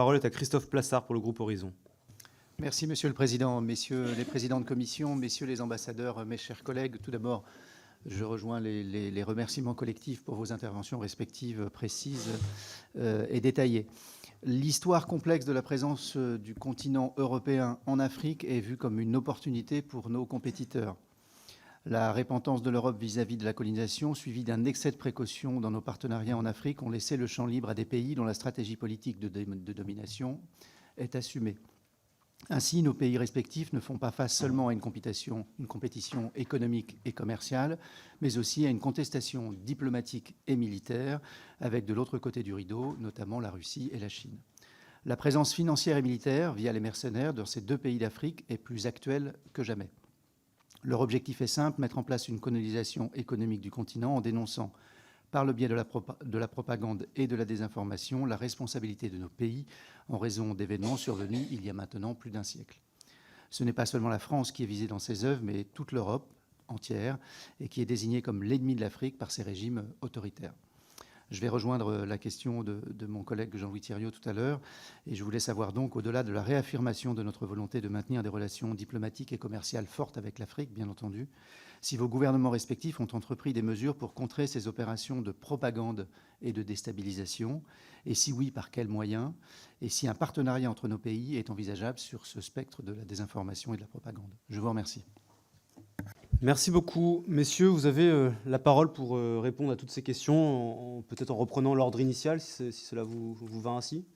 La parole est à Christophe Plassard pour le groupe Horizon. Merci, Monsieur le Président, Messieurs les présidents de commission, Messieurs les ambassadeurs, mes chers collègues. Tout d'abord, je rejoins les remerciements collectifs pour vos interventions respectives, précises et détaillées. L'histoire complexe de la présence du continent européen en Afrique est vue comme une opportunité pour nos compétiteurs. La répentance de l'Europe vis-à-vis de la colonisation, suivie d'un excès de précaution dans nos partenariats en Afrique, ont laissé le champ libre à des pays dont la stratégie politique de domination est assumée. Ainsi, nos pays respectifs ne font pas face seulement à une compétition économique et commerciale, mais aussi à une contestation diplomatique et militaire, avec de l'autre côté du rideau, notamment la Russie et la Chine. La présence financière et militaire, via les mercenaires, dans ces deux pays d'Afrique est plus actuelle que jamais. Leur objectif est simple, mettre en place une colonisation économique du continent en dénonçant, par le biais de la propagande et de la désinformation, la responsabilité de nos pays en raison d'événements survenus il y a maintenant plus d'un siècle. Ce n'est pas seulement la France qui est visée dans ces œuvres, mais toute l'Europe entière, et qui est désignée comme l'ennemi de l'Afrique par ces régimes autoritaires. Je vais rejoindre la question de mon collègue Jean-Louis Thiriot tout à l'heure, et je voulais savoir donc, au-delà de la réaffirmation de notre volonté de maintenir des relations diplomatiques et commerciales fortes avec l'Afrique, bien entendu, si vos gouvernements respectifs ont entrepris des mesures pour contrer ces opérations de propagande et de déstabilisation, et si oui, par quels moyens, et si un partenariat entre nos pays est envisageable sur ce spectre de la désinformation et de la propagande. Je vous remercie. Merci beaucoup, messieurs. Vous avez la parole pour répondre à toutes ces questions, peut-être en reprenant l'ordre initial, si cela vous va ainsi.